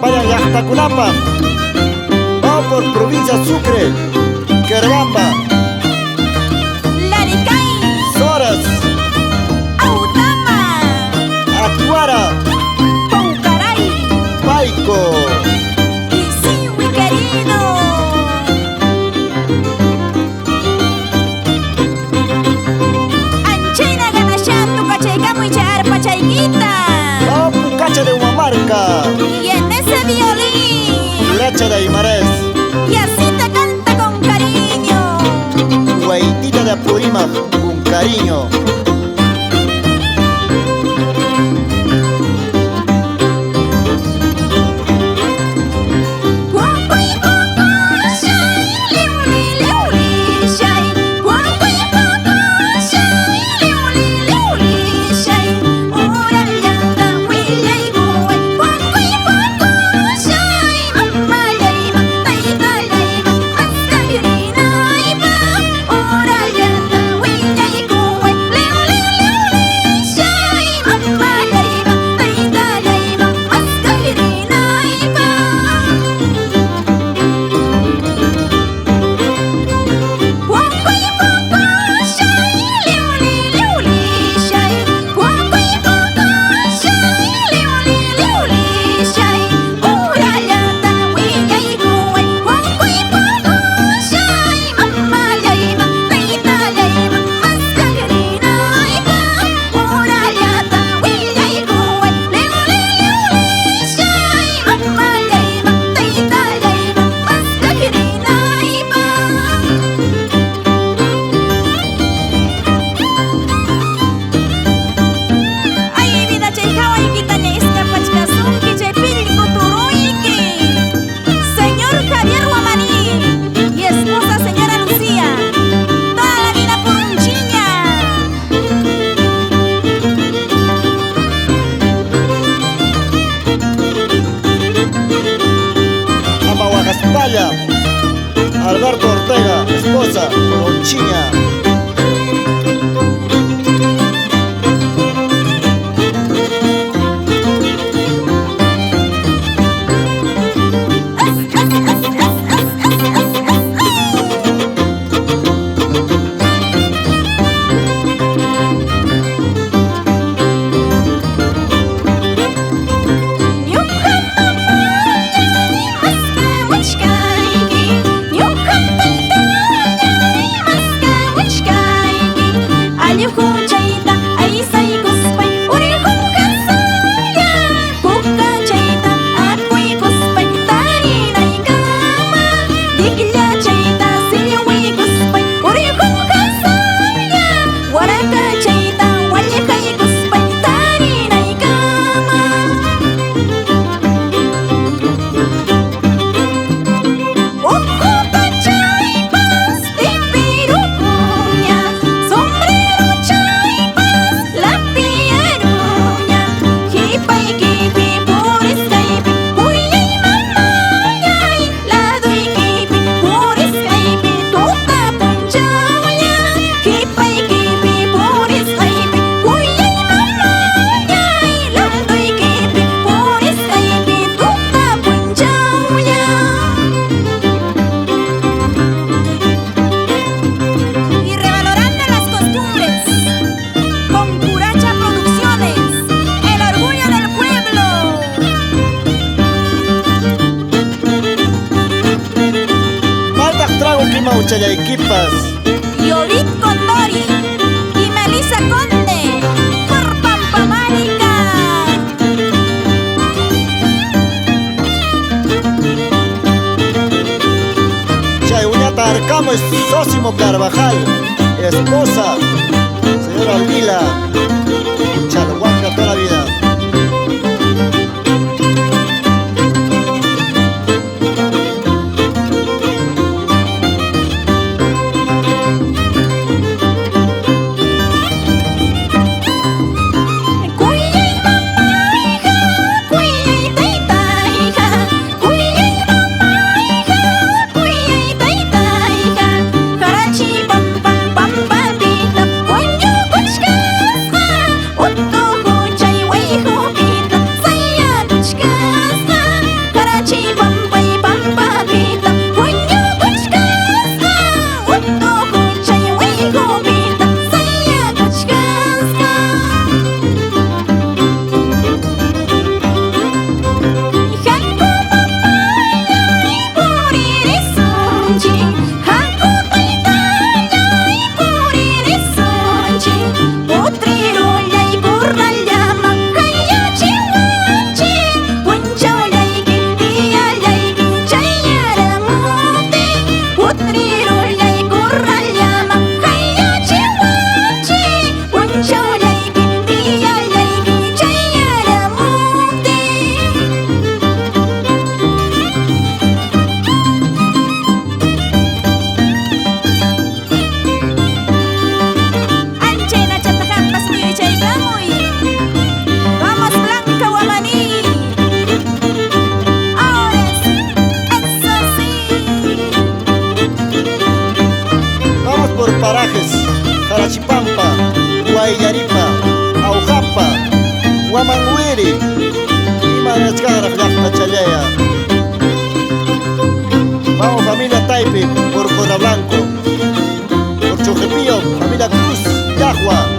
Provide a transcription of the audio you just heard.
Vayan Llaqtakunapaq. Vamos por provincia Sucre, Querbamba, Laricay, Soras, Autama, Acuara, Paucaray Paico. y Siwi querido. Anchina ganachatu cachaycamu y charpa chayquita. Vamos Pucacha de Humamarca, Y en ese violín, Uracha de Aymares, y así te canta con cariño. Guaitita de Apurímac, con cariño. Guacuy, guacuay, liuli, liuli, shay. Guacuy, guacuay, liuli, liuli, shay. Urallanta, willay, guay. Guacuy, guacuay, mamayayma, taytayayma, mastagirinayma. Urallanta, willay, guay. Liuli, liuli, shay. Mamayayma, taytayayma, mastagirinayma. Guacuy, guacuay, liuli, liuli, shay. Guacuy, guacuay, liuli, liuli, shay. Urallanta, willay, guay. Guacuy, guacuay, mamayayma, taytayayma, mastagirinayma. Urallanta, willay, guay. Liuli, liuli, shay. Mamayayma, taytayayma, mastagirinayma. Ay, vida chayjawa ikitaña iskapachkasunki chay pillku turuyki. Señor Javier Guamaní y esposa señora Lucía, toda la vida por un chiña. Ama Huajaspalla, Alberto Ortega, esposa, Conchiña. Ñuqa mamallay maskawachkayki, ñuqa taytallay maskawachkayki. Allqu chayta aysaykuspay urqunqasalla, puka chayta akuykuspay tarinaykama. Diklla chayta sillwiykuspay urqunqasalla, waraka chayta wallqaykuspay tarinaykama. Ocupa chaypas tipirukuña, sombrero chaypas lapiaruña. Qhipaykipi purisqaypi kuyay mamayay, laduykipi purisqaypi tuta punchawña. Qhipaykipi purisqaypi kuyay mamayay, laduykipi purisqaypi tuta punchawña. Y revalorando las costumbres, con Curacha Producciones, el orgullo del pueblo. Malta trago Quima Uchallayquipas. Y Ovid Condori y Melissa Conde, por Pampamárica. Chay Uñata Arcamo es Sósimo Carvajal, esposa, señora Alvila, Chalhuanca toda la vida. Kuyay mamayja, kuyay taytayja, kuyay mamayja, kuyay taytayja. Karachi pam pam pam pam pita, kuñu kuchka. Mamanguiri, Ima Nechkara Llaqta Challaya. Vamos familia Taipi por Cora Blanco, por Chujepillo, familia Cruz, Yahua.